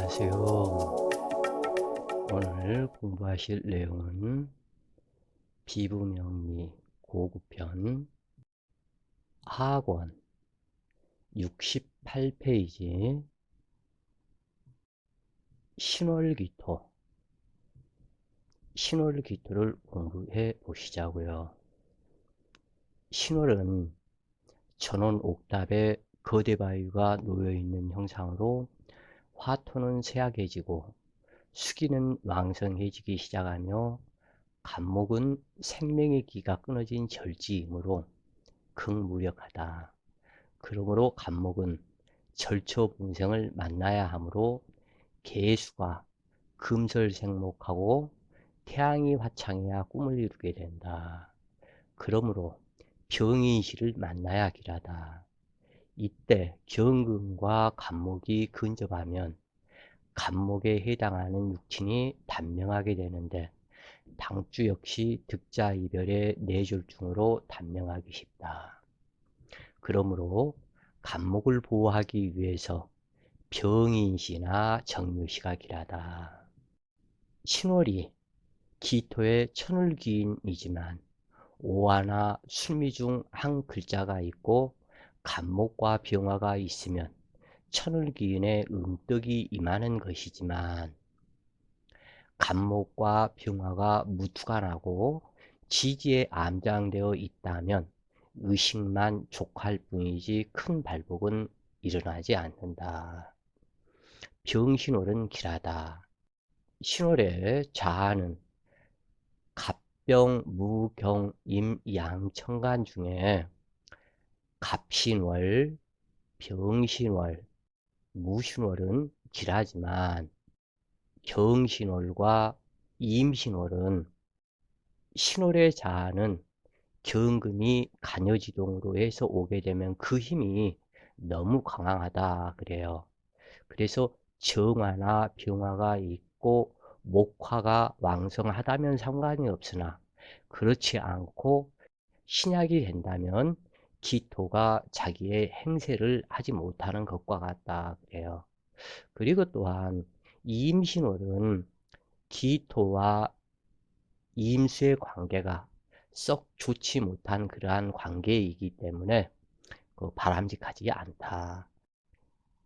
안녕하세요. 오늘 공부하실 내용은 비부명리 고급편 하권 68페이지 신월기토를 공부해 보시자고요. 신월은 전원 옥탑에 거대 바위가 놓여 있는 형상으로 화토는 쇠약해지고 수기는 왕성해지기 시작하며 간목은 생명의 기가 끊어진 절지이므로 극무력하다. 그러므로 간목은 절처봉생을 만나야 하므로 계수가 금설생목하고 태양이 화창해야 꿈을 이루게 된다. 그러므로 병인시를 만나야 길하다. 이때 경금과 간목이 근접하면 간목에 해당하는 육친이 단명하게 되는데 당주 역시 득자 이별의 뇌졸중으로 단명하기 쉽다. 그러므로 간목을 보호하기 위해서 병인시나 정묘시가 길하다. 신월이 기토의 천을기인이지만 오화나 술미 중 한 글자가 있고 간목과 병화가 있으면 천을기인의 음덕이 임하는 것이지만 간목과 병화가 무투간하고 지지에 암장되어 있다면 의식만 족할 뿐이지 큰 발복은 일어나지 않는다. 병신월은 길하다. 신월의 자하는 갑병, 무, 경, 임, 양, 천간 중에 갑신월, 병신월, 무신월은 길하지만 경신월과 임신월은 신월의 자하는 경금이 간여지동으로 해서 오게 되면 그 힘이 너무 강하다 그래요. 그래서 정화나 병화가 있고 목화가 왕성하다면 상관이 없으나 그렇지 않고 신약이 된다면 기토가 자기의 행세를 하지 못하는 것과 같다 그래요. 그리고 또한 임신월은 기토와 임수의 관계가 썩 좋지 못한 그러한 관계이기 때문에 바람직하지 않다.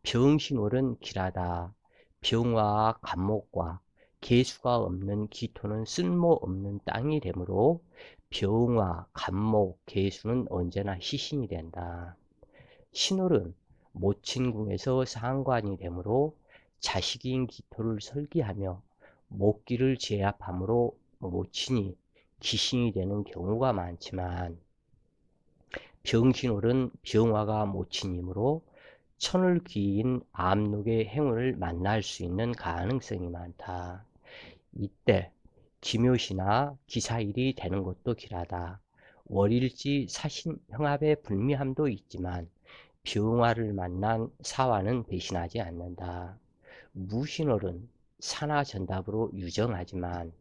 병신월은 길하다. 병화와 간목과 계수가 없는 기토는 쓸모없는 땅이 되므로 병화, 간목, 계수는 언제나 희신이 된다. 신월은 모친궁에서 상관이 되므로 자식인 기토를 설기하며 목기를 제압하므로 모친이 기신이 되는 경우가 많지만 병신월은 병화가 모친이므로 천을귀인 암록의 행운을 만날 수 있는 가능성이 많다. 이때 기묘시나 기사일이 되는 것도 길하다. 월일지 사신 형합의 불미함도 있지만 병화를 만난 사화는 배신하지 않는다. 무신월은 산화전답으로 유정하지만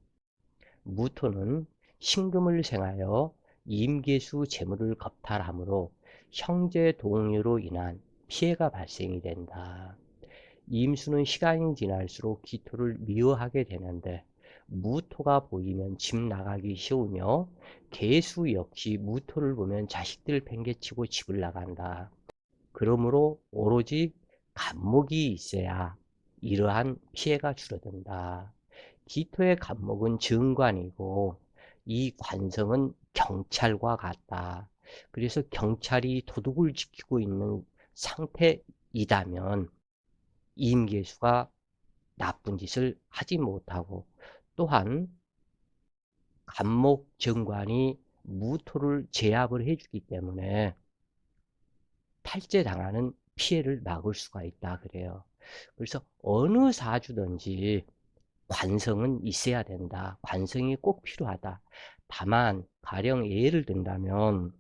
무토는 신금을 생하여 임계수 재물을 겁탈하므로 형제 동요로 인한 피해가 발생이 된다. 임수는 시간이 지날수록 기토를 미워하게 되는데 무토가 보이면 집 나가기 쉬우며 계수 역시 무토를 보면 자식들 팽개치고 집을 나간다. 그러므로 오로지 간목이 있어야 이러한 피해가 줄어든다. 기토의 간목은 정관이고 이 관성은 경찰과 같다. 그래서 경찰이 도둑을 지키고 있는 상태이다면 임계수가 나쁜 짓을 하지 못하고 또한 간목 정관이 무토를 제압을 해주기 때문에 탈제당하는 피해를 막을 수가 있다 그래요. 그래서 어느 사주든지 관성은 있어야 된다. 관성이 꼭 필요하다. 다만 가령 예를 든다면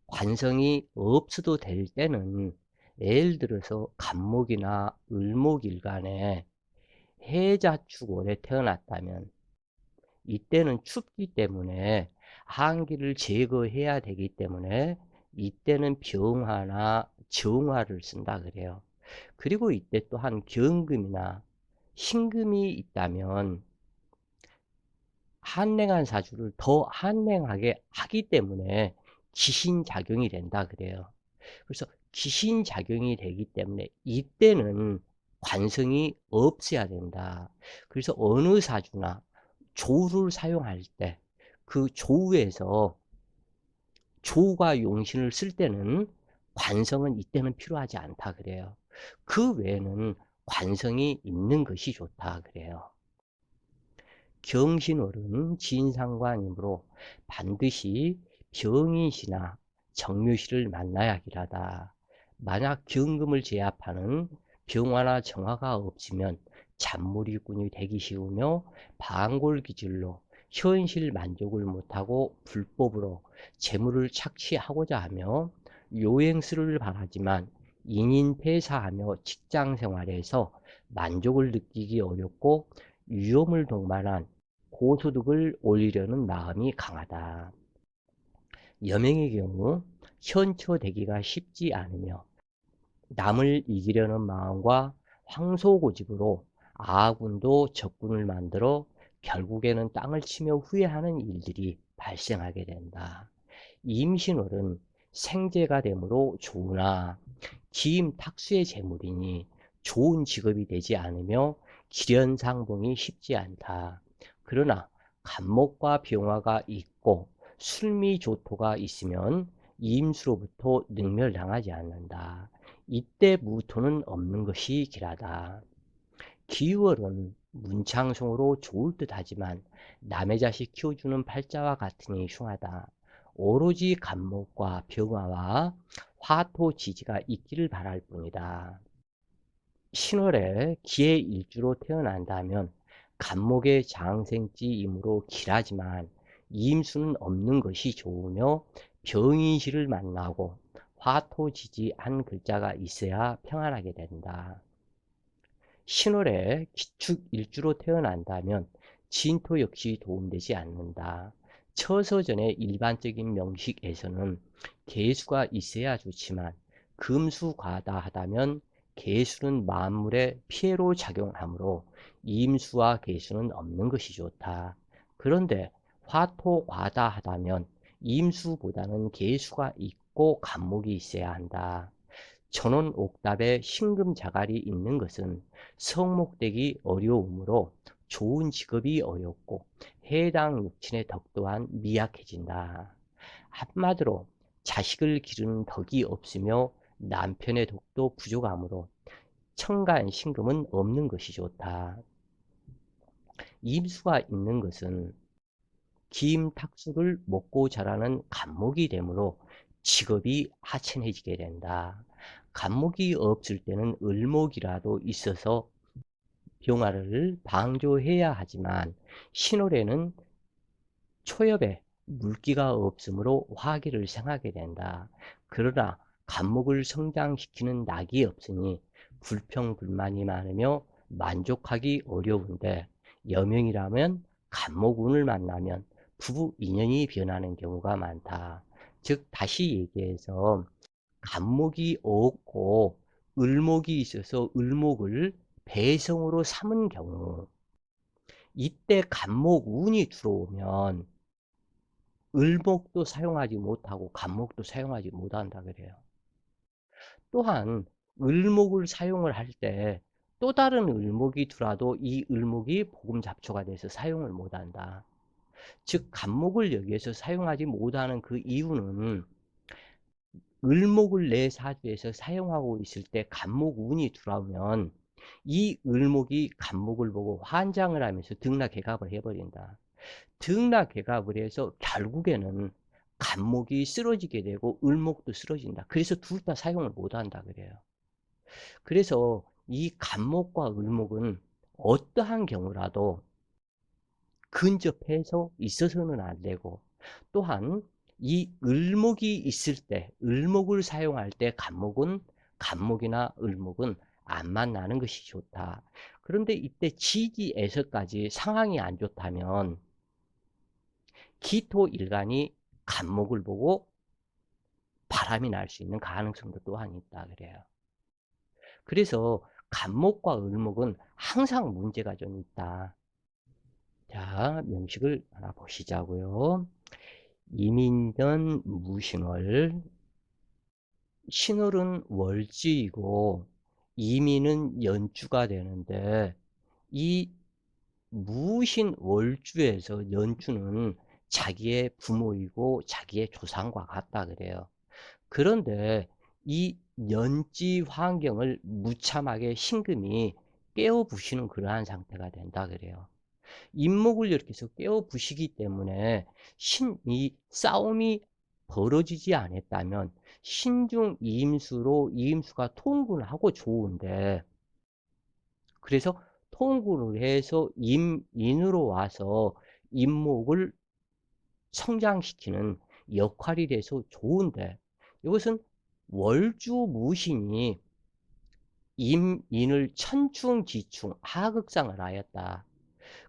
관성이 없어도 될 때는 예를 들어서 간목이나 을목일간에 해자축월에 태어났다면 이때는 춥기 때문에 한기를 제거해야 되기 때문에 이때는 병화나 정화를 쓴다 그래요. 그리고 이때 또한 경금이나 신금이 있다면 한랭한 사주를 더 한랭하게 하기 때문에 기신작용이 된다 그래요. 그래서 기신작용이 되기 때문에 이때는 관성이 없어야 된다. 그래서 어느 사주나 조를 사용할 때 그 조에서 조가 용신을 쓸 때는 관성은 이때는 필요하지 않다 그래요. 그 외에는 관성이 있는 것이 좋다 그래요. 경신월은 진상관이므로 반드시 병인시나 정묘시를 만나야 하기라다. 만약 경금을 제압하는 병화나 정화가 없으면 잔물이꾼이 되기 쉬우며 반골기질로 현실 만족을 못하고 불법으로 재물을 착취하고자 하며 요행스를 바라지만 인인폐사하며 직장생활에서 만족을 느끼기 어렵고 위험을 동반한 고소득을 올리려는 마음이 강하다. 여명의 경우 현처되기가 쉽지 않으며 남을 이기려는 마음과 황소고집으로 아군도 적군을 만들어 결국에는 땅을 치며 후회하는 일들이 발생하게 된다. 임신월은 생재가 되므로 좋으나 기임탁수의 재물이니 좋은 직업이 되지 않으며 기련상봉이 쉽지 않다. 그러나 간목과 병화가 있고 술미조토가 있으면 임수로부터 능멸당하지 않는다. 이때 무토는 없는 것이 길하다. 기월은 문창성으로 좋을 듯 하지만 남의 자식 키워주는 팔자와 같으니 흉하다. 오로지 간목과 병화와 화토지지가 있기를 바랄 뿐이다. 신월에 기의 일주로 태어난다면 간목의 장생지이므로 길하지만 임수는 없는 것이 좋으며 병인시를 만나고 화토지지한 글자가 있어야 평안하게 된다. 신월에 기축 일주로 태어난다면 진토 역시 도움되지 않는다. 처서전의 일반적인 명식에서는 개수가 있어야 좋지만 금수과다하다면 개수는 만물에 피해로 작용하므로 임수와 개수는 없는 것이 좋다. 그런데 화토과다하다면 임수보다는 개수가 있고 간목이 있어야 한다. 천원 옥답에 신금자갈이 있는 것은 성목되기 어려우므로 좋은 직업이 어렵고 해당 육친의 덕 또한 미약해진다. 한마디로 자식을 기르는 덕이 없으며 남편의 덕도 부족하므로 천간 신금은 없는 것이 좋다. 임수가 있는 것은 기임탁수를 먹고 자라는 간목이 되므로 직업이 하찮해지게 된다. 간목이 없을 때는 을목이라도 있어서 병화를 방조해야 하지만 신월에는 초엽에 물기가 없으므로 화기를 생하게 된다. 그러나 간목을 성장시키는 낙이 없으니 불평불만이 많으며 만족하기 어려운데 여명이라면 간목운을 만나면 부부 인연이 변하는 경우가 많다. 즉 다시 얘기해서 간목이 없고 을목이 있어서 을목을 배성으로 삼은 경우 이때 간목운이 들어오면 을목도 사용하지 못하고 간목도 사용하지 못한다 그래요. 또한 을목을 사용을 할 때 또 다른 을목이 들어와도 이 을목이 복음 잡초가 돼서 사용을 못한다. 즉 간목을 여기에서 사용하지 못하는 그 이유는 을목을 내 사주에서 사용하고 있을 때 간목운이 들어오면 이 을목이 간목을 보고 환장을 하면서 등락개갑을 해버린다. 등락개갑을 해서 결국에는 간목이 쓰러지게 되고 을목도 쓰러진다. 그래서 둘 다 사용을 못한다 그래요. 그래서 이 간목과 을목은 어떠한 경우라도 근접해서 있어서는 안 되고 또한 이 을목이 있을 때 을목을 사용할 때 간목은 간목이나 을목은 안 만나는 것이 좋다. 그런데 이때 지지에서까지 상황이 안 좋다면 기토일간이 간목을 보고 바람이 날 수 있는 가능성도 또한 있다 그래요. 그래서 간목과 을목은 항상 문제가 좀 있다. 자, 명식을 하나 보시자고요. 임인년 무신월, 신월은 월지이고 임인은 연주가 되는데, 이 무신 월주에서 연주는 자기의 부모이고 자기의 조상과 같다 그래요. 그런데 이 연지 환경을 무참하게 신금이 깨어 부시는 그러한 상태가 된다 그래요. 임목을 이렇게 해서 깨어 부시기 때문에 이 싸움이 벌어지지 않았다면 신중 이임수로 이임수가 통군을 하고 좋은데, 그래서 통군을 해서 임인으로 와서 임목을 성장시키는 역할이 돼서 좋은데, 이것은 월주무신이 임인을 천충지충 하극상을 하였다.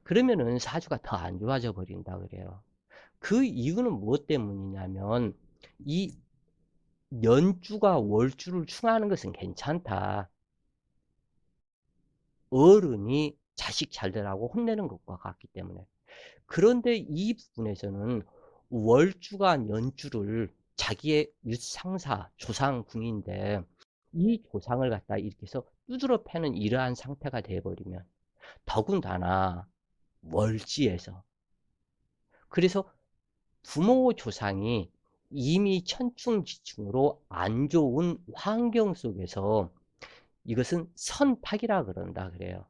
그러면은 사주가 더 안 좋아져 버린다 그래요. 그 이유는 무엇 때문이냐면, 이 연주가 월주를 충하는 것은 괜찮다. 어른이 자식 잘 되라고 혼내는 것과 같기 때문에. 그런데 이 부분에서는 월주가 연주를 자기의 윗상사, 조상궁인데, 이 조상을 갖다 이렇게 해서 두드러 패는 이러한 상태가 되어버리면, 더군다나 월지에서, 그래서 부모 조상이 이미 천충지충으로 안 좋은 환경 속에서, 이것은 선탁이라 그런다 그래요.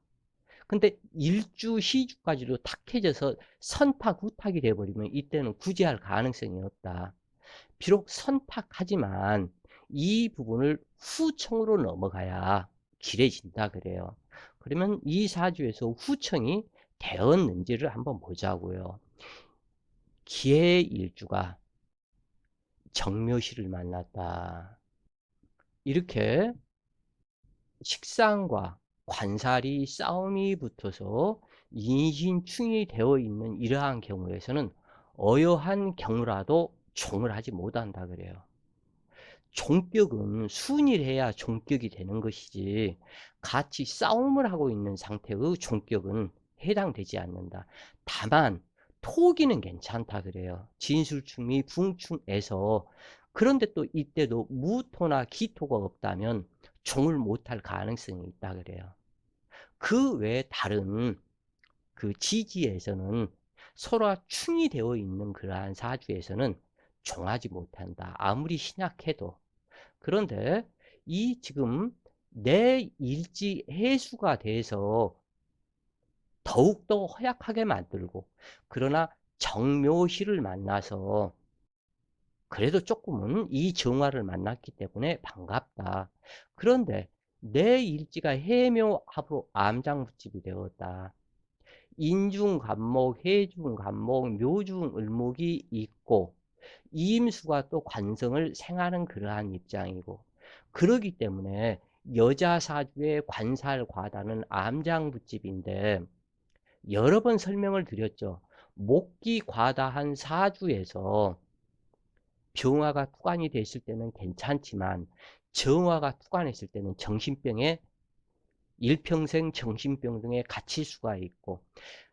근데 일주, 시주까지도 탁해져서 선탁, 후탁이 돼버리면 이때는 구제할 가능성이 없다. 비록 선탁하지만 이 부분을 후청으로 넘어가야 길해진다 그래요. 그러면 이 사주에서 후청이 되었는지를 한번 보자고요. 기해일주가 정묘시를 만났다. 이렇게 식상과 관살이 싸움이 붙어서 인신충이 되어 있는 이러한 경우에서는 어여한 경우라도 종을 하지 못한다 그래요. 종격은 순일해야 종격이 되는 것이지, 같이 싸움을 하고 있는 상태의 종격은 해당되지 않는다. 다만 토기는 괜찮다 그래요. 진술충이 붕충에서. 그런데 또 이때도 무토나 기토가 없다면 종을 못할 가능성이 있다 그래요. 그 외에 다른 그 지지에서는 서로 충이 되어 있는 그러한 사주에서는 종하지 못한다. 아무리 신약해도. 그런데 이 지금 내 일지 해수가 돼서 더욱더 허약하게 만들고, 그러나 정묘시를 만나서 그래도 조금은 이 정화를 만났기 때문에 반갑다. 그런데 내 일지가 해묘합으로 암장부집이 되었다. 인중간목, 해중간목, 묘중을목이 있고 이임수가 또 관성을 생하는 그러한 입장이고, 그러기 때문에 여자 사주의 관살과다는 암장부집인데, 여러 번 설명을 드렸죠. 목기 과다한 사주에서 병화가 투관이 됐을 때는 괜찮지만 정화가 투관했을 때는 정신병에, 일평생 정신병 등에 갇힐 수가 있고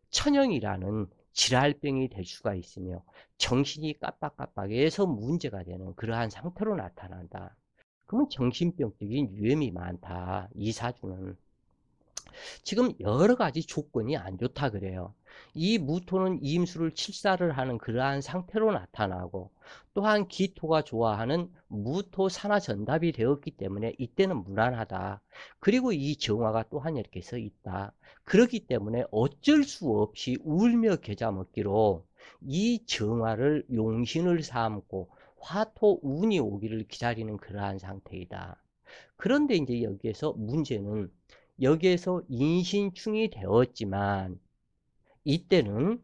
천형이라는 질환병이 될 수가 있으며 정신이 깜빡깜빡해서 문제가 되는 그러한 상태로 나타난다. 그러면 정신병적인 위험이 많다. 이 사주는 지금 여러 가지 조건이 안 좋다 그래요. 이 무토는 임수를 칠사를 하는 그러한 상태로 나타나고, 또한 기토가 좋아하는 무토 산화 전답이 되었기 때문에 이때는 무난하다. 그리고 이 정화가 또한 이렇게 서 있다. 그렇기 때문에 어쩔 수 없이 울며 겨자 먹기로 이 정화를 용신을 삼고 화토 운이 오기를 기다리는 그러한 상태이다. 그런데 이제 여기에서 문제는, 여기에서 인신충이 되었지만 이때는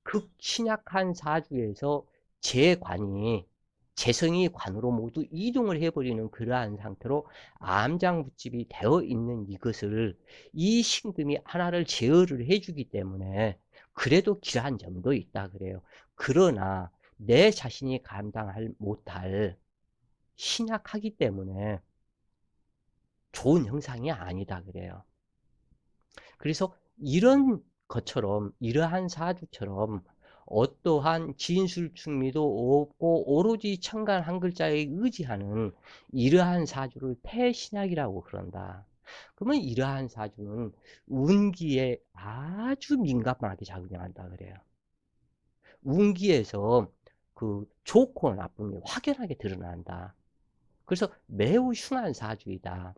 극신약한 사주에서 재관이, 재성이 관으로 모두 이동을 해버리는 그러한 상태로 암장부집이 되어 있는 이것을 이 신금이 하나를 제어를 해주기 때문에 그래도 길한 점도 있다 그래요. 그러나 내 자신이 감당할 못할 신약하기 때문에 좋은 형상이 아니다 그래요. 그래서 이런 것처럼 이러한 사주처럼 어떠한 진술 충미도 없고 오로지 천간 한 글자에 의지하는 이러한 사주를 태신약이라고 그런다. 그러면 이러한 사주는 운기에 아주 민감하게 작용한다 그래요. 운기에서 그 좋고 나쁨이 확연하게 드러난다. 그래서 매우 흉한 사주이다.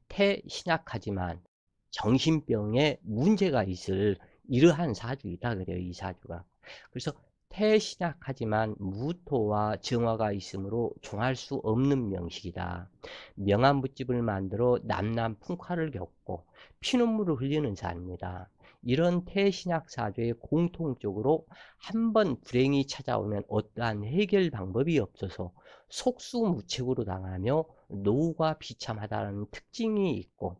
태신약하지만 정신병에 문제가 있을 이러한 사주이다 그래요. 이 사주가. 그래서 태신약하지만 무토와 정화가 있으므로 종할 수 없는 명식이다. 명암부집을 만들어 남남 풍파를 겪고 피눈물을 흘리는 자입니다. 이런 태신약 사주의 공통적으로 한 번 불행이 찾아오면 어떠한 해결 방법이 없어서 속수무책으로 당하며 노후가 비참하다는 특징이 있고,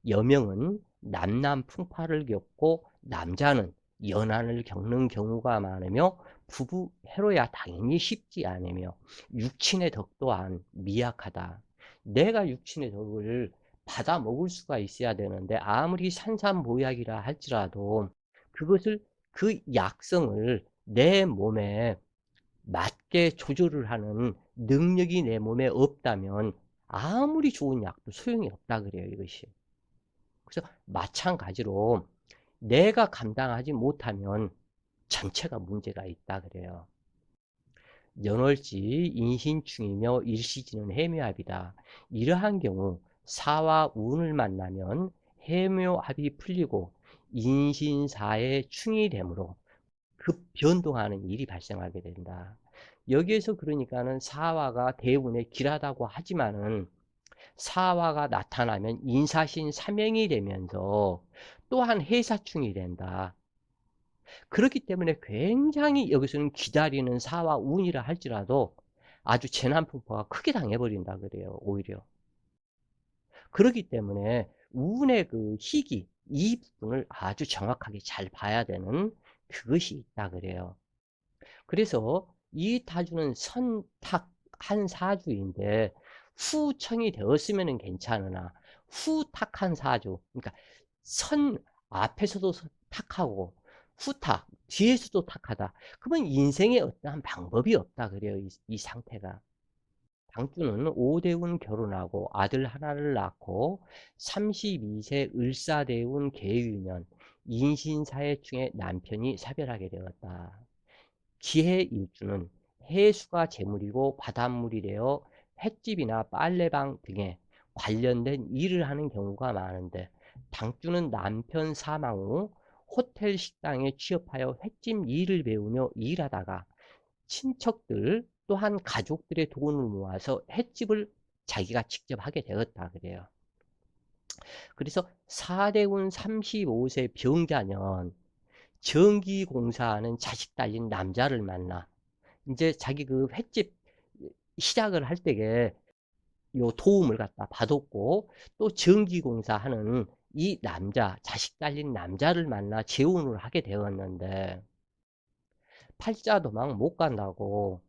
여명은 남남 풍파를 겪고 남자는 연한을 겪는 경우가 많으며 부부 해로야 당연히 쉽지 않으며 육친의 덕 또한 미약하다. 내가 육친의 덕을 받아 먹을 수가 있어야 되는데 아무리 산산보약이라 할지라도 그것을 그 약성을 내 몸에 맞게 조절을 하는 능력이 내 몸에 없다면 아무리 좋은 약도 소용이 없다 그래요, 이것이. 그래서 마찬가지로 내가 감당하지 못하면 전체가 문제가 있다 그래요. 연월지 인신충이며 일시지는 해묘합이다. 이러한 경우 사와 운을 만나면 해묘합이 풀리고 인신사의 충이 되므로 급 변동하는 일이 발생하게 된다. 여기에서 그러니까는 사화가 대운에 길하다고 하지만은 사화가 나타나면 인사신 삼행이 되면서 또한 해사충이 된다. 그렇기 때문에 굉장히 여기서는 기다리는 사화 운이라 할지라도 아주 재난풍파가 크게 당해버린다 그래요. 오히려. 그렇기 때문에 운의 그 희기 이 부분을 아주 정확하게 잘 봐야 되는 그것이 있다 그래요. 그래서 이 타주는 선탁한 사주인데 후청이 되었으면 괜찮으나 후탁한 사주, 그러니까 선 앞에서도 탁하고 후탁 뒤에서도 탁하다. 그러면 인생에 어떠한 방법이 없다 그래요. 이 상태가. 당주는 오대운 결혼하고 아들 하나를 낳고 32세 을사대운 계유년 인신사회 중에 남편이 사별하게 되었다. 기해일주는 해수가 재물이고 바닷물이 되어 횟집이나 빨래방 등에 관련된 일을 하는 경우가 많은데, 당주는 남편 사망 후 호텔 식당에 취업하여 횟집 일을 배우며 일하다가 친척들 또한 가족들의 돈을 모아서 횟집을 자기가 직접 하게 되었다 그래요. 그래서 사대운 35세 병자년 전기공사하는 자식 달린 남자를 만나 이제 자기 그 횟집 시작을 할 때에 요 도움을 갖다 받았고, 또 전기공사하는 이 남자, 자식 달린 남자를 만나 재혼을 하게 되었는데, 팔자 도망 못 간다고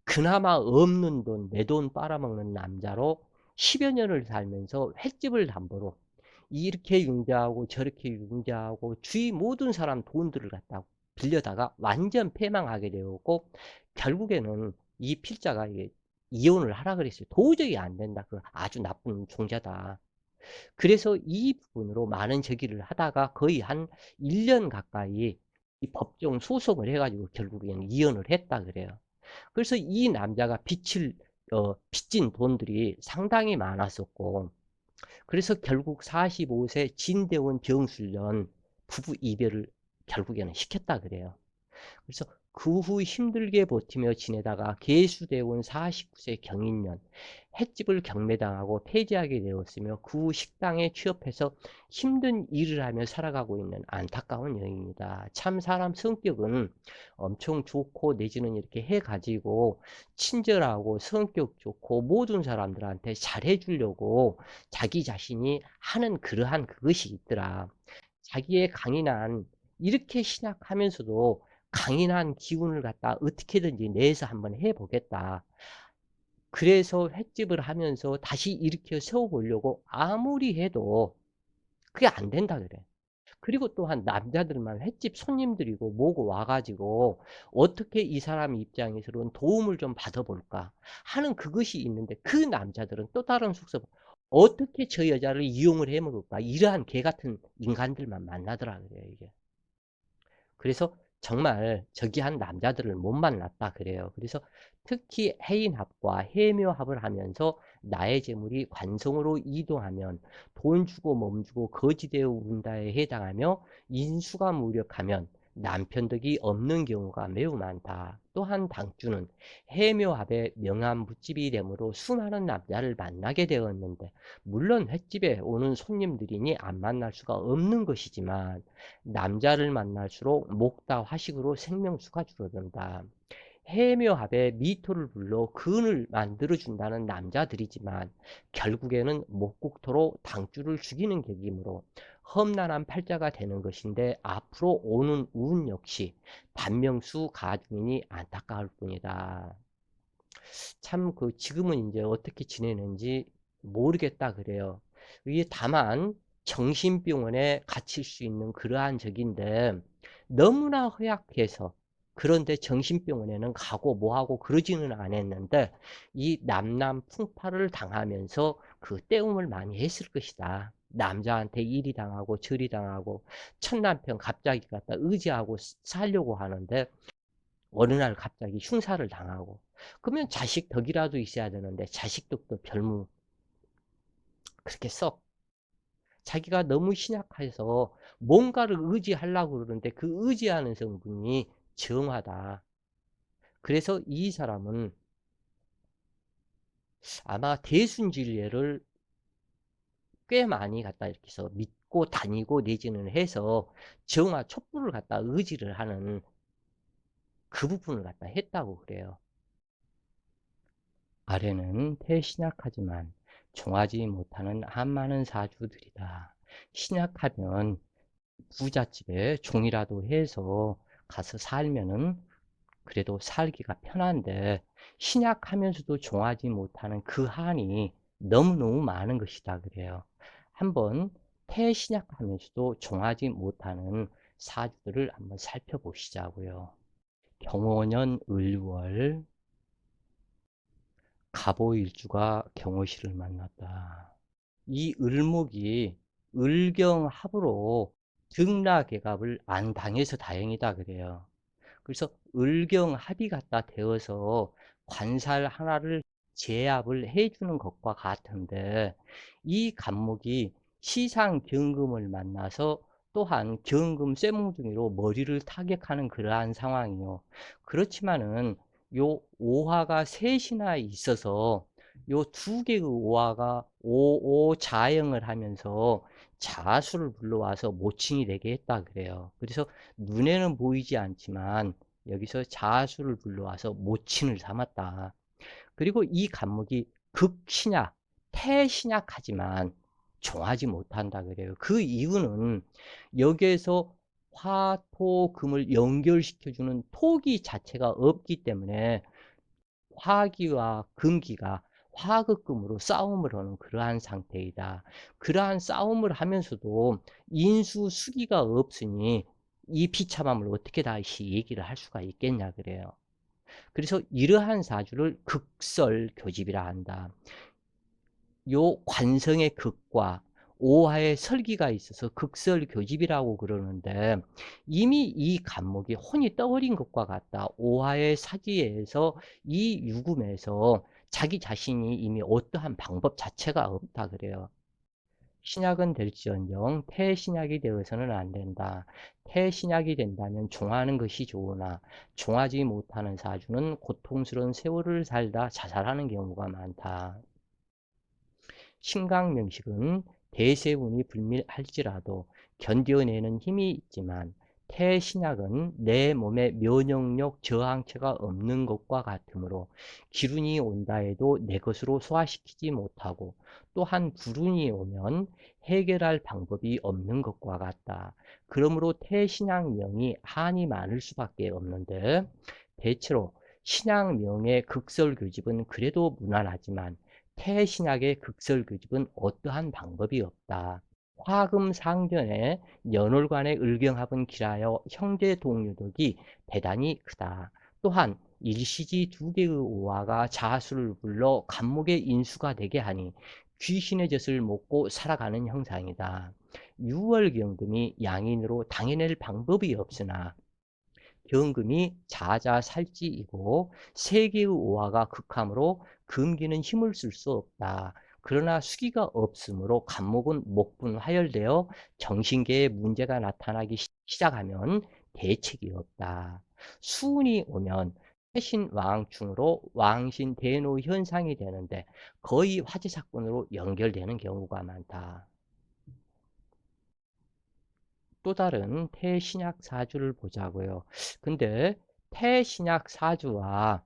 그나마 없는 돈, 내 돈 빨아먹는 남자로 10여 년을 살면서 횟집을 담보로 이렇게 융자하고 저렇게 융자하고 주위 모든 사람 돈들을 갖다 빌려다가 완전 패망하게 되었고, 결국에는 이 필자가 이혼을 하라 그랬어요. 도저히 안 된다. 그 아주 나쁜 종자다. 그래서 이 부분으로 많은 제기를 하다가 거의 한 1년 가까이 이 법정 소송을 해가지고 결국에는 이혼을 했다 그래요. 그래서 이 남자가 빚진 돈들이 상당히 많았었고, 그래서 결국 45세 진대원 병술련 부부 이별을 결국에는 시켰다 그래요. 그래서 그 후 힘들게 버티며 지내다가 계수대원 49세 경인년 횟집을 경매당하고 폐지하게 되었으며 그 후 식당에 취업해서 힘든 일을 하며 살아가고 있는 안타까운 여인입니다. 참 사람 성격은 엄청 좋고 내지는 이렇게 해가지고 친절하고 성격 좋고 모든 사람들한테 잘해주려고 자기 자신이 하는 그러한 그것이 있더라. 자기의 강인한 이렇게 신학하면서도 강인한 기운을 갖다 어떻게든지 내서 한번 해보겠다. 그래서 횟집을 하면서 다시 일으켜 세워 보려고 아무리 해도 그게 안 된다 그래. 그리고 또한 남자들만 횟집 손님들이고 뭐고 와 가지고 '어떻게 이 사람 입장에서는 도움을 좀 받아 볼까.' 하는 그것이 있는데, 그 남자들은 또 다른 속성 '어떻게 저 여자를 이용을 해 먹을까.' 이러한 개 같은 인간들만 만나더라 그래요 이게. 그래서 정말 저기한 남자들을 못 만났다 그래요. 그래서 특히 해인합과 해묘합을 하면서 나의 재물이 관성으로 이동하면 돈 주고 몸 주고 거지되어 운다에 해당하며 인수가 무력하면 남편 덕이 없는 경우가 매우 많다. 또한 당주는 해묘합의 명함 묻집이 되므로 수많은 남자를 만나게 되었는데, 물론 횟집에 오는 손님들이니 안 만날 수가 없는 것이지만 남자를 만날수록 목다 화식으로 생명수가 줄어든다. 해묘합에 미토를 불러 근을 만들어준다는 남자들이지만 결국에는 목국토로 당주를 죽이는 객이므로 험난한 팔자가 되는 것인데, 앞으로 오는 운 역시 단명수 가중이니 안타까울 뿐이다. 참 지금은 이제 어떻게 지내는지 모르겠다 그래요. 이게 다만 정신병원에 갇힐 수 있는 그러한 적인데, 너무나 허약해서, 그런데 정신병원에는 가고 뭐하고 그러지는 않았는데 이 남남 풍파를 당하면서 그 떼움을 많이 했을 것이다. 남자한테 이리 당하고 저리 당하고, 첫 남편 갑자기 갖다 의지하고 살려고 하는데 어느 날 갑자기 흉사를 당하고, 그러면 자식 덕이라도 있어야 되는데 자식 덕도 별무 그렇게 썩, 자기가 너무 신약해서 뭔가를 의지하려고 그러는데 그 의지하는 성분이 정화다. 그래서 이 사람은 아마 대순진리를 꽤 많이 갖다 이렇게 해서 믿고 다니고 내지는 해서 정화 촛불을 갖다 의지를 하는 그 부분을 갖다 했다고 그래요. 아래는 태신약하지만 종하지 못하는 한 많은 사주들이다. 신약하면 부잣집에 종이라도 해서 가서 살면은 그래도 살기가 편한데, 신약하면서도 종하지 못하는 그 한이 너무너무 많은 것이다 그래요. 한번 태신약하면서도 종하지 못하는 사주들을 한번 살펴보시자고요. 경호년 을월, 갑오일주가 경호실을 만났다. 이 을목이 을경합으로 등락개갑을 안 당해서 다행이다 그래요. 그래서 을경합이 갖다 되어서 관살 하나를 제압을 해주는 것과 같은데, 이 간목이 시상경금을 만나서 또한 경금 쇠뭉둥이로 머리를 타격하는 그러한 상황이요. 그렇지만은 요 오화가 셋이나 있어서 요 두 개의 오화가 오오자영을 하면서 자수를 불러와서 모친이 되게 했다 그래요. 그래서 눈에는 보이지 않지만 여기서 자수를 불러와서 모친을 삼았다. 그리고 이 간목이 극신약, 태신약하지만 종하지 못한다 그래요. 그 이유는 여기에서 화토금을 연결시켜주는 토기 자체가 없기 때문에 화기와 금기가 화극금으로 싸움을 하는 그러한 상태이다. 그러한 싸움을 하면서도 인수수기가 없으니 이 비참함을 어떻게 다시 얘기를 할 수가 있겠냐 그래요. 그래서 이러한 사주를 극설교집이라 한다. 요 관성의 극과 오화의 설기가 있어서 극설교집이라고 그러는데, 이미 이 간목이 혼이 떠버린 것과 같다. 오화의 사지에서 이 유금에서 자기 자신이 이미 어떠한 방법 자체가 없다 그래요. 신약은 될지언정 태신약이 되어서는 안 된다. 태신약이 된다면 종하는 것이 좋으나 종하지 못하는 사주는 고통스러운 세월을 살다 자살하는 경우가 많다. 신강명식은 대세운이 불밀할지라도 견뎌내는 힘이 있지만, 태신약은 내 몸에 면역력 저항체가 없는 것과 같으므로 기운이 온다 해도 내 것으로 소화시키지 못하고, 또한 불운이 오면 해결할 방법이 없는 것과 같다. 그러므로 태신약명이 한이 많을 수밖에 없는데, 대체로 신약명의 극설교집은 그래도 무난하지만 태신약의 극설교집은 어떠한 방법이 없다. 화금상전의 연월간의 을경합은 길하여 형제 동료덕이 대단히 크다. 또한 일시지 두 개의 오화가 자수를 불러 감목의 인수가 되게 하니 귀신의 젖을 먹고 살아가는 형상이다. 유월경금이 양인으로 당해낼 방법이 없으나 경금이 자자살찌이고 세계의 오화가 극함으로 금기는 힘을 쓸 수 없다. 그러나 수기가 없으므로 간목은 목분화열되어 정신계에 문제가 나타나기 시작하면 대책이 없다. 수운이 오면 태신왕충으로 왕신대노 현상이 되는데 거의 화재 사건으로 연결되는 경우가 많다. 또 다른 태신약 사주를 보자고요. 근데 태신약 사주와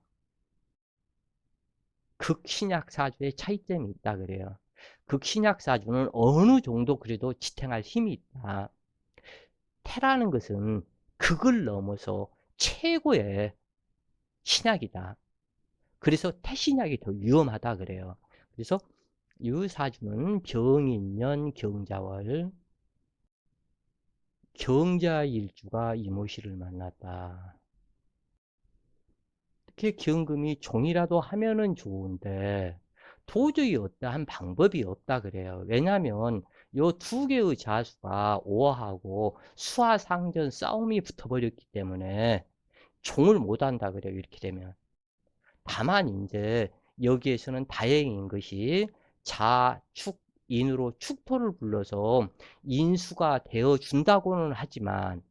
극신약 사주의 차이점이 있다 그래요. 극신약 사주는 어느 정도 그래도 지탱할 힘이 있다. 태라는 것은 극을 넘어서 최고의 신약이다. 그래서 태신약이 더 위험하다 그래요. 그래서 이 사주는 병인년 경자월 경자일주가 이모씨를 만났다. 이렇게 기원금이 종이라도 하면은 좋은데 도저히 어떠한 방법이 없다 그래요. 왜냐하면 요 두 개의 자수가 오화하고 수화상전 싸움이 붙어버렸기 때문에 종을 못한다 그래요. 이렇게 되면. 다만 이제 여기에서는 다행인 것이 자축인으로 축토를 불러서 인수가 되어 준다고는 하지만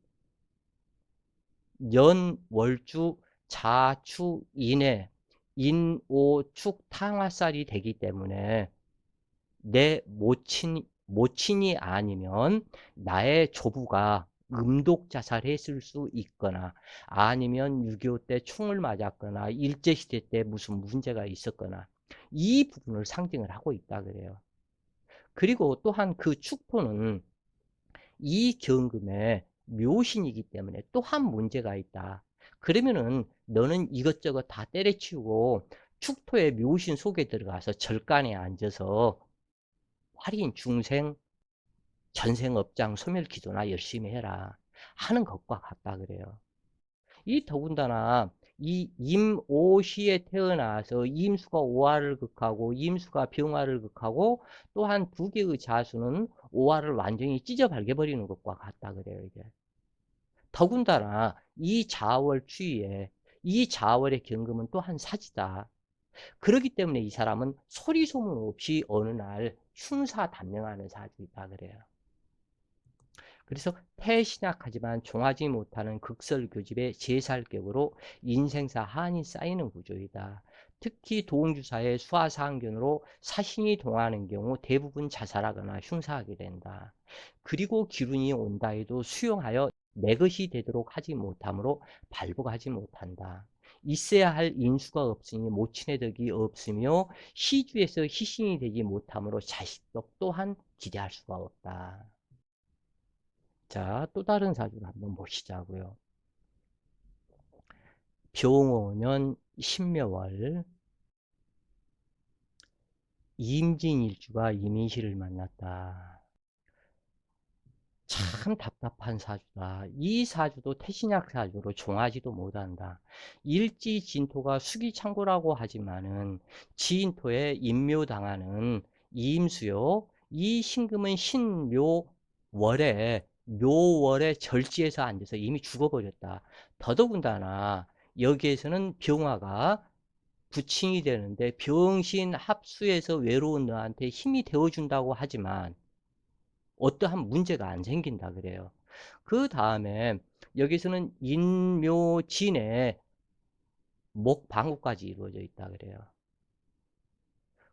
연월주 자축인의 인오축 탕화살이 되기 때문에 내 모친이 아니면 나의 조부가 음독 자살했을 수 있거나 아니면 6.25 때 총을 맞았거나 일제시대 때 무슨 문제가 있었거나 이 부분을 상징을 하고 있다 그래요. 그리고 또한 그 축토는 이 경금에 묘신이기 때문에 또 한 문제가 있다. 그러면은 너는 이것저것 다 때려치우고 축토의 묘신 속에 들어가서 절간에 앉아서 활인 중생 전생업장 소멸기도나 열심히 해라 하는 것과 같다 그래요. 이 더군다나 이 임오시에 태어나서 임수가 오화를 극하고 임수가 병화를 극하고 또한 두 개의 자수는 오화를 완전히 찢어 발겨버리는 것과 같다 그래요. 이게 더군다나 이 자월 추위에 이 자월의 경금은 또한 사지다. 그렇기 때문에 이 사람은 소리 소문 없이 어느 날 흉사단명하는 사주이다 그래요. 그래서 태신약하지만 종하지 못하는 극설교집의 제살격으로 인생사 한이 쌓이는 구조이다. 특히 도홍주사의 수화상견으로 사신이 동하는 경우 대부분 자살하거나 흉사하게 된다. 그리고 기운이 온다 해도 수용하여 내 것이 되도록 하지 못하므로 발복하지 못한다. 있어야 할 인수가 없으니 모친의 덕이 없으며 시주에서 희신이 되지 못하므로 자식덕 또한 기대할 수가 없다. 자, 또 다른 사주를 한번 보시자고요. 병오년 신묘월 임진일주가 이민시를 만났다. 참 답답한 사주다. 이 사주도 태신약 사주로 종하지도 못한다. 일지진토가 수기창고라고 하지만은 지인토에 임묘당하는 이임수요. 이 신금은 신묘월에 묘월에 절지에서 앉아서 이미 죽어버렸다. 더더군다나 여기에서는 병화가 부칭이 되는데 병신 합수해서 외로운 너한테 힘이 되어준다고 하지만 어떠한 문제가 안 생긴다 그래요. 그 다음에 여기서는 인묘진의 목방구까지 이루어져 있다 그래요.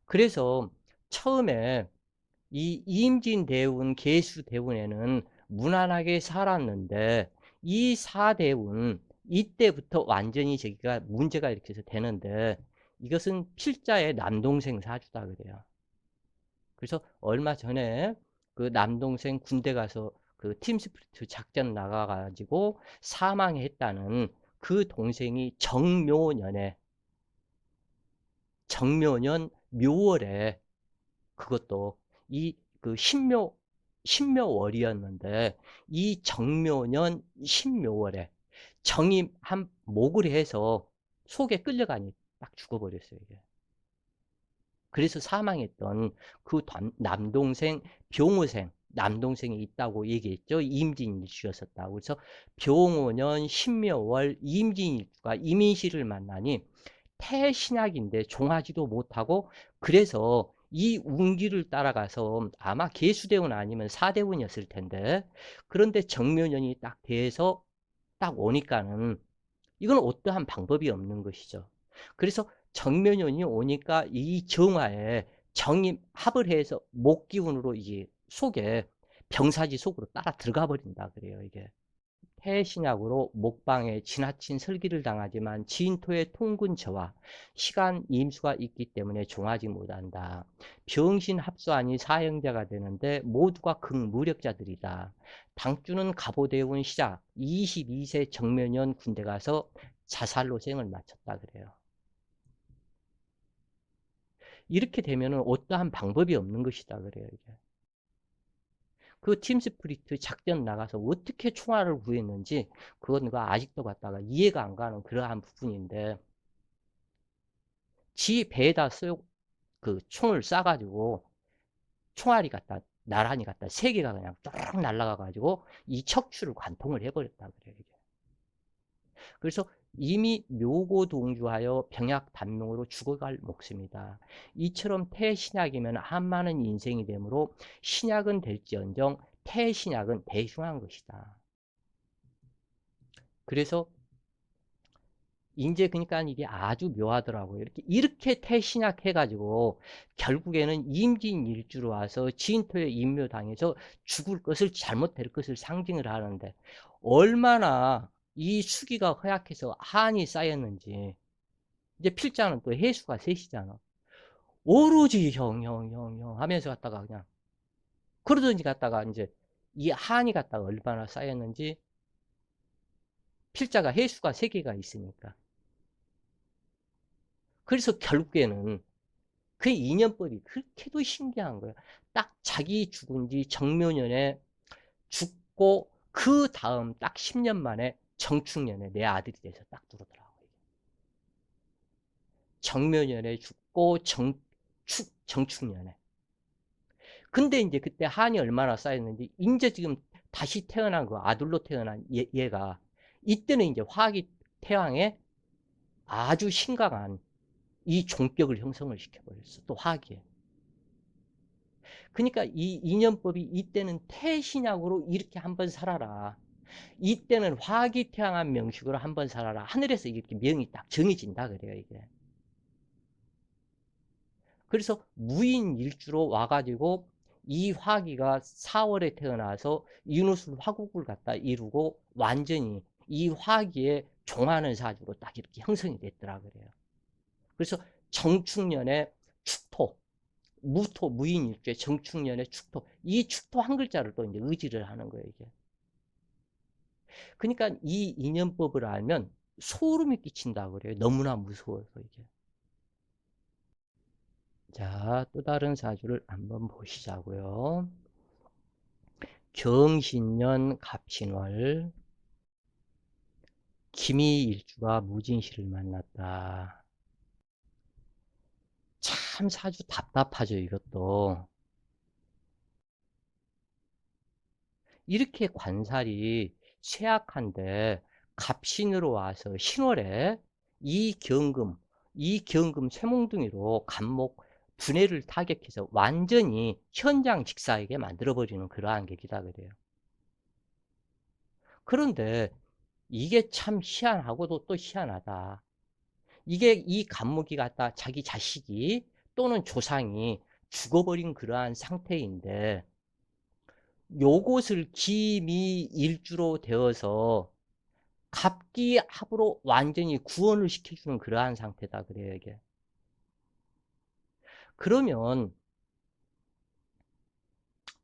그래서 처음에 이 임진 대운, 계수 대운에는 무난하게 살았는데 이 사대운 이때부터 완전히 저기가 문제가 이렇게 해서 되는데 이것은 필자의 남동생 사주다 그래요. 그래서 얼마 전에 그 남동생 군대 가서 그 팀스프리트 작전 나가가지고 사망했다는 그 동생이 정묘년 묘월에 그것도 이 그 신묘월이었는데 이 정묘년 신묘월에 정이 한 목을 해서 속에 끌려가니 딱 죽어버렸어요, 이게. 그래서 사망했던 그 남동생 병호생 남동생이 있다고 얘기했죠. 임진일주였었다고. 그래서 병오년 신묘월 임진일주가 이민시를 만나니 태신약인데 종하지도 못하고, 그래서 이 운기를 따라가서 아마 계수대운 아니면 사대운이었을 텐데, 그런데 정묘년이 딱 돼서 딱 오니까는 이건 어떠한 방법이 없는 것이죠. 그래서 정묘년이 오니까 이 정화에 정이 합을 해서 목기운으로 이게 속에 병사지 속으로 따라 들어가 버린다 그래요, 이게. 폐신약으로 목방에 지나친 설기를 당하지만 진토의 통근 저하, 시간 임수가 있기 때문에 종하지 못한다. 병신합수하니 사형자가 되는데 모두가 극무력자들이다. 당주는 갑오대운 시작 22세 정묘년 군대 가서 자살로 생을 마쳤다 그래요. 이렇게 되면 어떠한 방법이 없는 것이다 그래요, 이게. 그 팀스프리트 작전 나가서 어떻게 총알을 구했는지 그건 아직도 갖다가 이해가 안 가는 그러한 부분인데, 지 배에다 그 총을 쏴가지고 총알이 갖다 나란히 갖다 세 개가 그냥 쭉 날아가 가지고 이 척추를 관통을 해버렸다 그래요, 이게. 그래서 이미 묘고동주하여 병약 단명으로 죽어갈 목숨이다. 이처럼 태신약이면 한많은 인생이 되므로 신약은 될지언정 태신약은 대흉한 것이다. 그래서 인제 그러니까 이게 아주 묘하더라고요. 이렇게 태신약 해가지고 결국에는 임진일주로 와서 진토에 임묘당해서 죽을 것을 잘못될 것을 상징을 하는데, 얼마나 이 수기가 허약해서 한이 쌓였는지. 이제 필자는 또 해수가 셋이잖아. 오로지 형 하면서 갔다가 그냥 그러든지 갔다가 이제 이 한이 갔다가 얼마나 쌓였는지. 필자가 해수가 세 개가 있으니까. 그래서 결국에는 그 인연법이 그렇게도 신기한 거예요. 딱 자기 죽은 지 정묘년에 죽고 그 다음 딱 10년 만에 정축년에 내 아들이 돼서 딱 들어오더라고요. 정묘년에 죽고 정축년에. 근데 이제 그때 한이 얼마나 쌓였는지, 이제 지금 다시 태어난 그 아들로 태어난 얘가 이때는 이제 화기 태양에 아주 심각한 이 종격을 형성을 시켜버렸어. 또 화기에. 그러니까 이 인연법이 이때는 태신약으로 이렇게 한번 살아라. 이때는 화기태양한 명식으로 한번 살아라. 하늘에서 이렇게 명이 딱 정해진다 그래요, 이게. 그래서 무인일주로 와가지고 이 화기가 4월에 태어나서 인후술 화국을 갖다 이루고 완전히 이 화기에 종하는 사주로 딱 이렇게 형성이 됐더라 그래요. 그래서 정축년에 축토, 무인일주에 정축년에 축토, 이 축토 한 글자를 또 이제 의지를 하는 거예요, 이게. 그러니까 이 인연법을 알면 소름이 끼친다 그래요. 너무나 무서워서 이게. 자, 또 다른 사주를 한번 보시자고요. 경신년 갑신월 기미일주가 무진시를 만났다. 참 사주 답답하죠, 이것도. 이렇게 관살이 쇠약한데 갑신으로 와서 신월에 이 경금 쇠몽둥이로 갑목 분해를 타격해서 완전히 현장 직사하게 만들어버리는 그러한 계기다 그래요. 그런데 이게 참 희한하고도 또 희한하다. 이게 이 갑목이 갖다 자기 자식이 또는 조상이 죽어버린 그러한 상태인데, 요것을 기미일주로 되어서 갑기합으로 완전히 구원을 시켜주는 그러한 상태다 그래요, 이게. 그러면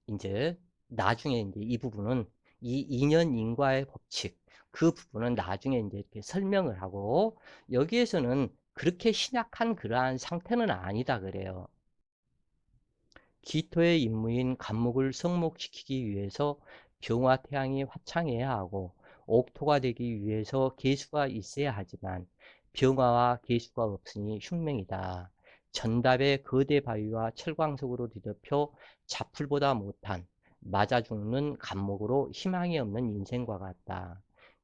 이제 나중에 이제 이 부분은 이 인연 인과의 법칙, 그 부분은 나중에 이제 이렇게 설명을 하고, 여기에서는 그렇게 신약한 그러한 상태는 아니다 그래요. 기토의 임무인 간목을 성목시키기 위해서 병화 태양이 화창해야 하고, 옥토가 되기 위해서 계수가 있어야 하지만 병화와 계수가 없으니 흉맹이다. 전답의 거대 바위와 철광석으로 뒤덮여 자풀보다 못한 맞아 죽는 간목으로 희망이 없는 인생과 같다.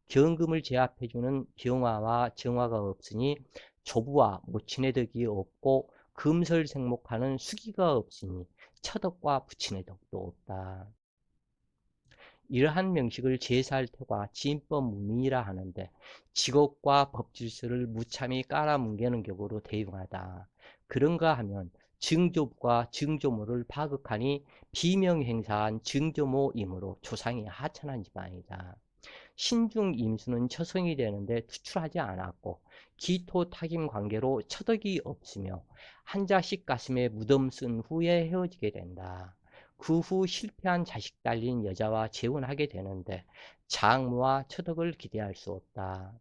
경금을 제압해주는 병화와 정화가 없으니 조부와 모친의 덕이 없고, 금설생목하는 수기가 없으니 처덕과 부친의 덕도 없다. 이러한 명식을 제살태과 지인법 무민이라 하는데, 직업과 법질서를 무참히 깔아뭉개는 격으로 대응하다. 그런가 하면 증조부가 증조모를 파극하니 비명행사한 증조모이므로 조상이 하천한 집안이다. 신중 임수는 처성이 되는데 투출하지 않았고, 기토 타김 관계로 처덕이 없으며 한 자식 가슴에 무덤 쓴 후에 헤어지게 된다. 그 후 실패한 자식 달린 여자와 재혼하게 되는데 장무와 처덕을 기대할 수 없다.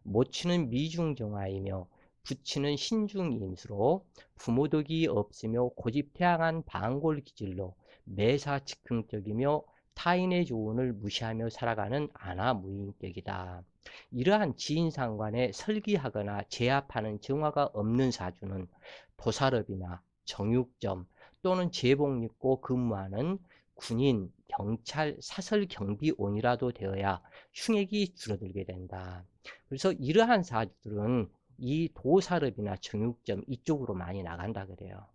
모친은 미중정화이며 부친은 신중임수로 부모덕이 없으며 고집태양한 방골기질로 매사즉흥적이며 타인의 조언을 무시하며 살아가는 안하무인격이다. 이러한 지인상관에 설기하거나 제압하는 정화가 없는 사주는 도살업이나 정육점 또는 제복 입고 근무하는 군인, 경찰, 사설 경비원이라도 되어야 흉액이 줄어들게 된다. 그래서 이러한 사주들은 이 도살업이나 정육점 이쪽으로 많이 나간다 그래요.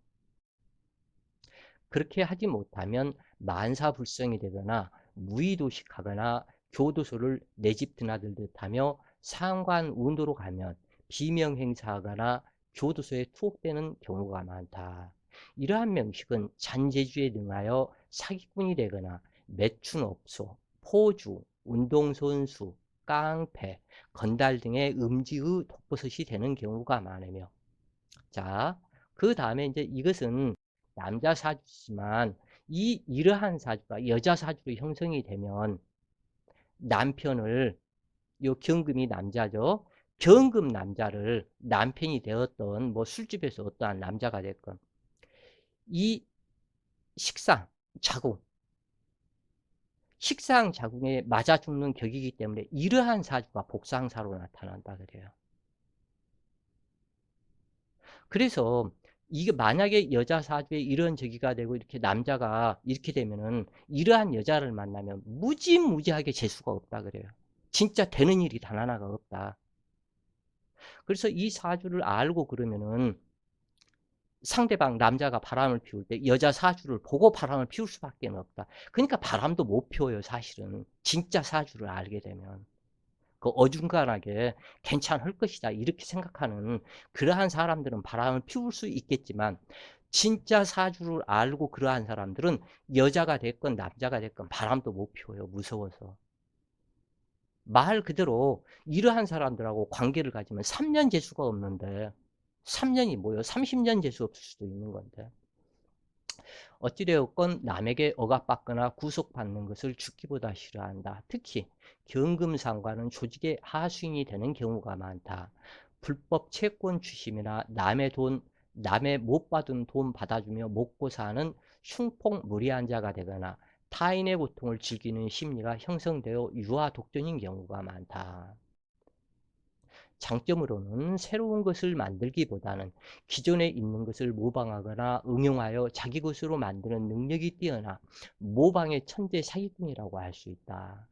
그렇게 하지 못하면 만사불성이 되거나 무의도식하거나 교도소를 내 집 드나들듯 하며 상관 운도로 가면 비명행사하거나 교도소에 투옥되는 경우가 많다. 이러한 명식은 잔재주에 능하여 사기꾼이 되거나 매춘업소, 포주, 운동선수, 깡패, 건달 등의 음지의 독버섯이 되는 경우가 많으며, 자, 그 다음에 이제 이것은 남자 사주지만 이러한 사주가 여자 사주로 형성이 되면 남편을, 요 경금이 남자죠. 경금 남자를 남편이 되었던 뭐 술집에서 어떠한 남자가 됐건 이 식상, 자궁, 식상 자궁에 맞아 죽는 격이기 때문에 이러한 사주가 복상사로 나타난다 그래요. 그래서 이게 만약에 여자 사주에 이런 저기가 되고 이렇게 남자가 이렇게 되면은 이러한 여자를 만나면 무지무지하게 재수가 없다 그래요. 진짜 되는 일이 단 하나가 없다. 그래서 이 사주를 알고 그러면은 상대방 남자가 바람을 피울 때 여자 사주를 보고 바람을 피울 수밖에 없다. 그러니까 바람도 못 피워요, 사실은. 진짜 사주를 알게 되면. 그 어중간하게 괜찮을 것이다 이렇게 생각하는 그러한 사람들은 바람을 피울 수 있겠지만, 진짜 사주를 알고 그러한 사람들은 여자가 됐건 남자가 됐건 바람도 못 피워요. 무서워서. 말 그대로 이러한 사람들하고 관계를 가지면 3년 재수가 없는데, 3년이 뭐예요? 30년 재수 없을 수도 있는 건데, 어찌되었건 남에게 억압받거나 구속받는 것을 죽기보다 싫어한다. 특히 경금상과는 조직의 하수인이 되는 경우가 많다. 불법 채권 추심이나 남의 돈, 남의 못 받은 돈 받아주며 먹고 사는 흉폭무리한 자가 되거나 타인의 고통을 즐기는 심리가 형성되어 유아 독존인 경우가 많다. 장점으로는 새로운 것을 만들기보다는 기존에 있는 것을 모방하거나 응용하여 자기 것으로 만드는 능력이 뛰어나 모방의 천재 사기꾼이라고 할 수 있다.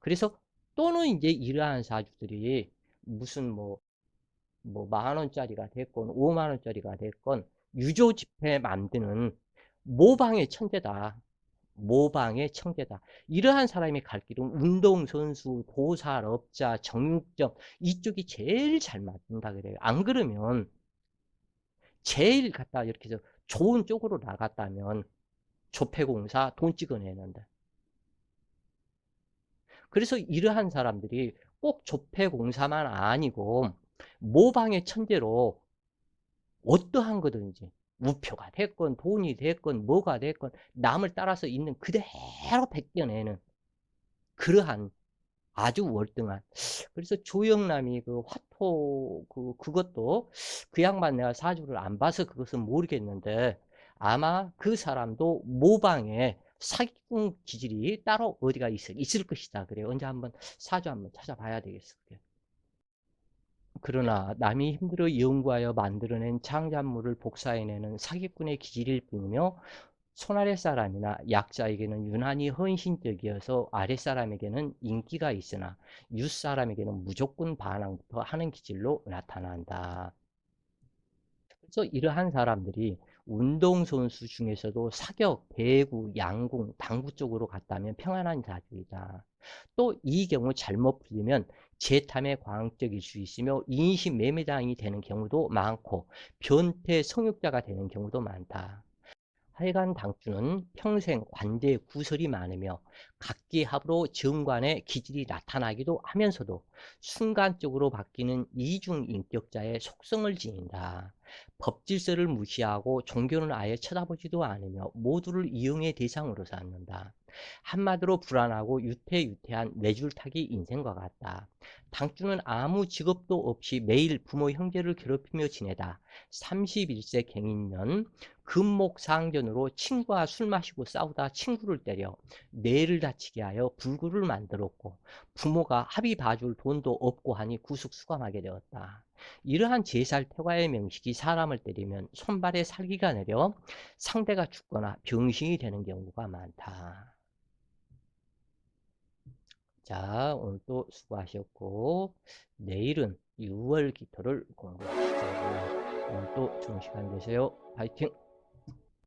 그래서 또는 이제 이러한 사주들이 무슨 뭐 10,000원짜리가 됐건 50,000원짜리가 됐건 유조지폐 만드는 모방의 천재다. 모방의 청재다. 이러한 사람이 갈 길은 운동선수, 도살업자, 정육점 이쪽이 제일 잘 맞는다 그래요. 안 그러면 제일 갖다 이렇게 해서 좋은 쪽으로 나갔다면 조폐공사 돈 찍어내는데. 그래서 이러한 사람들이 꼭 조폐공사만 아니고 모방의 천재로 어떠한 거든지 우표가 됐건 돈이 됐건 뭐가 됐건 남을 따라서 있는 그대로 베껴내는 그러한 아주 월등한. 그래서 조영남이 그 화토 그것도 그 양반 내가 사주를 안 봐서 그것은 모르겠는데 아마 그 사람도 모방에 사기꾼 기질이 따로 어디가 있을 것이다. 그래요. 언제 한번 사주 한번 찾아봐야 되겠어. 그게. 그러나 남이 힘들어 연구하여 만들어낸 창작물을 복사해내는 사기꾼의 기질일 뿐이며 손아래 사람이나 약자에게는 유난히 헌신적이어서 아랫사람에게는 인기가 있으나 윗사람에게는 무조건 반항부터 하는 기질로 나타난다. 그래서 이러한 사람들이 운동선수 중에서도 사격, 배구, 양궁, 당구 쪽으로 갔다면 평안한 자들이다. 또 이 경우 잘못 풀리면 재탐에 광적일 수 있으며 인신매매장이 되는 경우도 많고 변태 성욕자가 되는 경우도 많다. 하여간 당주는 평생 관대의 구설이 많으며 각기합으로 정관의 기질이 나타나기도 하면서도 순간적으로 바뀌는 이중인격자의 속성을 지닌다. 법질서를 무시하고 종교는 아예 쳐다보지도 않으며 모두를 이용의 대상으로 삼는다. 한마디로 불안하고 유태유태한 뇌줄타기 인생과 같다. 당주는 아무 직업도 없이 매일 부모 형제를 괴롭히며 지내다 31세 경인년 금목상견으로 친구와 술 마시고 싸우다 친구를 때려 뇌를 다치게 하여 불구를 만들었고 부모가 합의 봐줄 돈도 없고 하니 구속 수감하게 되었다. 이러한 제살퇴과의 명식이 사람을 때리면 손발에 살기가 내려 상대가 죽거나 병신이 되는 경우가 많다. 자, 오늘도 수고하셨고 내일은 6월 기토를 공부하시자고요. 오늘도 좋은 시간 되세요. 파이팅!